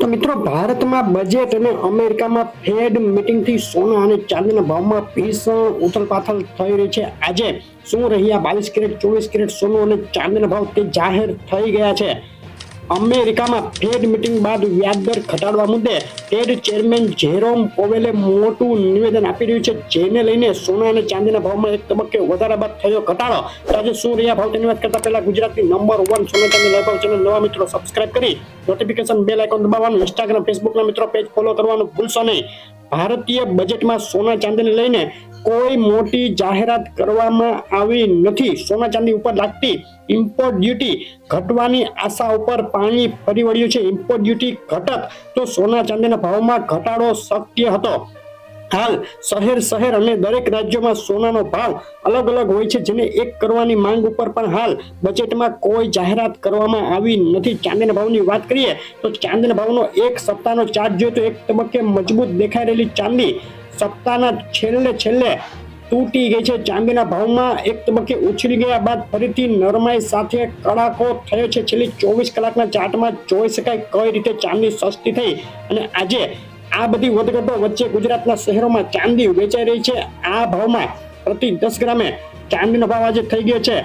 તો મિત્રો, ભારતમાં બજેટ અને અમેરિકામાં ફેડ મીટિંગથી સોના અને ચાંદીના ભાવમાં ભીષણ ઉથલપાથલ થઈ રહી છે. આજે શું રહ્યા 22 કેરેટ 24 કેરેટ સોનું અને ચાંદીના ભાવ તે જાહેર થઈ ગયા છે. અમેરિકામાં ફેડ મીટિંગ બાદ વ્યાજદર ઘટાડવા મુદ્દે ફેડ ચેરમેન જેરોમ પોવેલે મોટું નિવેદન આપી રહ્યું છે, જેને લઈને સોના અને ચાંદીના ભાવમાં એક તબક્કે વધારા બાદ થયો ઘટાડો. તો આજે શું રહ્યા ભાવ તેની વાત કરતા પહેલા ગુજરાતની નંબર 1 સોના ચાંદી લાઈવ ભાવ ચેનલ નવા મિત્રો સબસ્ક્રાઇબ કરી નોટિફિકેશન બેલ આઇકોન દબાવવાનું, ઇન્સ્ટાગ્રામ ફેસબુકના મિત્રો પેજ ફોલો કરવાનું ભૂલશો નહીં. ભારતીય બજેટમાં સોના ચાંદીને લઈને કોઈ મોટી જાહેરાત કરવામાં આવી નથી. સોના ચાંદી ઉપર લાગતી ઇમ્પોર્ટ ડ્યુટી ઘટવાની આશા ઉપર પાણી ફરી વળ્યું છે. ઇમ્પોર્ટ ડ્યુટી ઘટત તો સોના ચાંદીના ભાવમાં ઘટાડો શક્ય હતો. હાલ શહેર અને દરેક રાજ્યોમાં સોનાનો ભાવ અલગ અલગ હોય છે, જેને એક કરવાની માંગ ઉપર પણ હાલ બજેટમાં કોઈ જાહેરાત કરવામાં આવી નથી. ચાંદીના ભાવની વાત કરીએ તો ચાંદીના ભાવનો એક સપ્તાહનો ચાર્ટ જોઈએ તો એક તબક્કે મજબૂત દેખાઈ રહેલી ચાંદી સપ્તાહના છેલ્લે તૂટી ગઈ છે. ચાંદીના ભાવમાં એક તબક્કે ઉછળી ગયા બાદ ફરીથી નરમાઈ સાથે કડાકો થયો છે. છેલ્લી 24 કલાકના ચાર્ટમાં જોઈ શકાય કઈ રીતે ચાંદી સસ્તી થઈ અને આજે આ બધી વધઘટો વચ્ચે ગુજરાતના શહેરોમાં ચાંદી વેચાઈ રહી છે. આ ભાવમાં પ્રતિ 10 ગ્રામે ચાંદીનો ભાવ આજે થઈ ગયો છે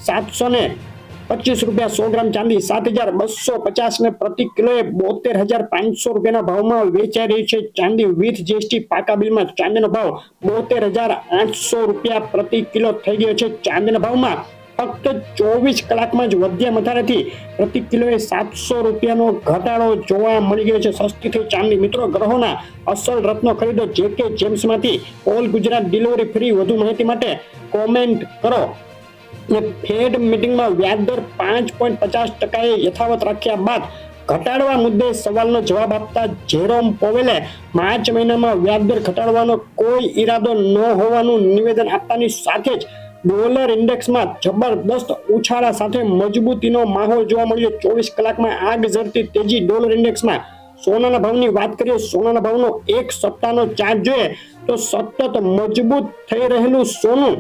725 રૂપિયા. 100 ગ્રામ ચાંદી 7250 ને પ્રતિ કિલોએ 72500 રૂપિયાના ભાવમાં વેચાઈ રહી છે. ચાંદી વિથ જીએસટી પાકા બિલમાં ચાંદીનો ભાવ 72800 રૂપિયા પ્રતિ કિલો થઈ ગયો છે. ચાંદીના ભાવમાં ફક્ત 24 કલાકમાં જ વધ્યા મથારેથી પ્રતિ કિલોએ 700 રૂપિયાનો ઘટાડો જોવા મળી ગયો છે. સસ્તી થઈ ચાંદી. મિત્રો, ગ્રહોના અસલ રત્નો ખરીદો જેકે જેમ્સમાંથી. All Gujarat delivery free. વધુ માહિતી માટે કોમેન્ટ કરો. ફેડ મીટિંગમાં વ્યાજદર 5.50% યથાવત રાખ્યા બાદ ઘટાડવા મુદ્દે સવાલનો જવાબ આપતા જેરોમ પોવેલે માર્ચ મહિનામાં વ્યાજદર ઘટાડવાનો કોઈ ઈરાદો ન હોવાનું નિવેદન આપતાની સાથે જ ડોલર ઇન્ડેક્સમાં જબરદસ્ત ઉછાળા સાથે મજબૂતીનો માહોલ જોવા મળ્યો. 24 કલાકમાં આગ ઝરતી તેજી ડોલર ઇન્ડેક્સમાં. સોનાના ભાવની વાત કરીએ, સોનાના ભાવનો એક સપ્તાહનો ચાર્ટ જોઈએ તો સતત મજબૂત થઈ રહેલું સોનું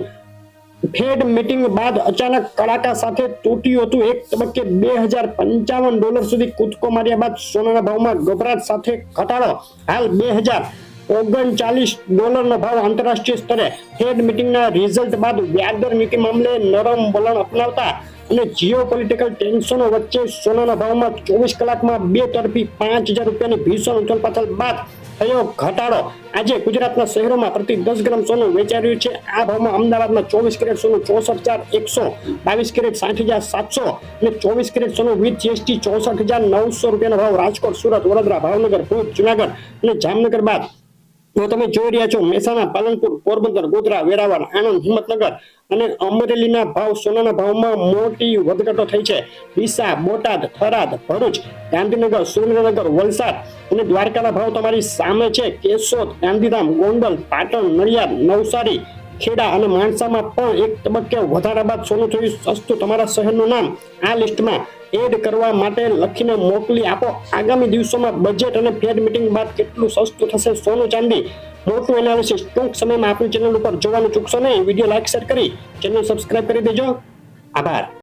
ફેડ મીટિંગ બાદ અચાનક કડાકા સાથે તૂટ્યું હતું. એક તબક્કે $2055 સુધી કૂદકો માર્યા બાદ સોનાના ભાવમાં ગભરાટ સાથે ઘટાડો. હાલ $2039નો ભાવ. આંતરરાષ્ટ્રીય સ્તરે ફેડ મીટિંગના રિઝલ્ટ બાદ વ્યાજદર નીતિ મામલે નરમ વલણ અપનાવતા અને જીઓપોલિટિકલ ટેન્શનો વચ્ચે સોનાના ભાવમાં 24 કલાકમાં બે તરફી 5000 રૂપિયાની ભીષણ ઉથલપાથલ બાદ થયો ઘટાડો. આજે ગુજરાતના શહેરોમાં પ્રતિ 10 ગ્રામ સોનું વેચાઈ રહ્યું છે. આ ભાવમાં અમદાવાદમાં 24 કેરેટ સોનું 64,100, 22 કેરેટ 60,700 અને 24 કેરેટ સોનું વિથ જીએસટી 64,900 રૂપિયાનો ભાવ. રાજકોટ, સુરત, વડોદરા, ભાવનગર, ભુજ, જુનાગઢ અને જામનગર બાદ તો તમે જોઈ રહ્યા છો મહેસાણા, પાલનપુર, પોરબંદર, ગોધરા, વેરાવળ, આણંદ, હિંમતનગર અને અમરેલીના ભાવ સોનાના ભાવમાં મોટી વધઘટો થઈ છે. ડીસા, બોટાદ, થરાદ, ભરૂચ, ગાંધીનગર, સુરેન્દ્રનગર, વલસાડ અને દ્વારકાના ભાવ તમારી સામે છે. કેશોદ, ગાંધીધામ, ગોંડલ, પાટણ, નડિયાદ, નવસારી, ખેડા અને માણસામાં પણ એક તબક્કે વધારા બાદ સોનું થયું સસ્તું. તમારા શહેરનું નામ આ લિસ્ટમાં એડ કરવા માટે લખીને મોકલી આપો. આગામી દિવસોમાં બજેટ અને ફેડ મીટિંગ બાદ કેટલું સસ્તું થશે સોનું ચાંદી? મોટું એનાલિસિસ ટૂંક સમયમાં આપણી ચેનલ ઉપર જોવાનું ચૂકશો નહીં. વિડીયો લાઈક શેર કરી ચેનલ સબસ્ક્રાઇબ કરી દેજો. આભાર.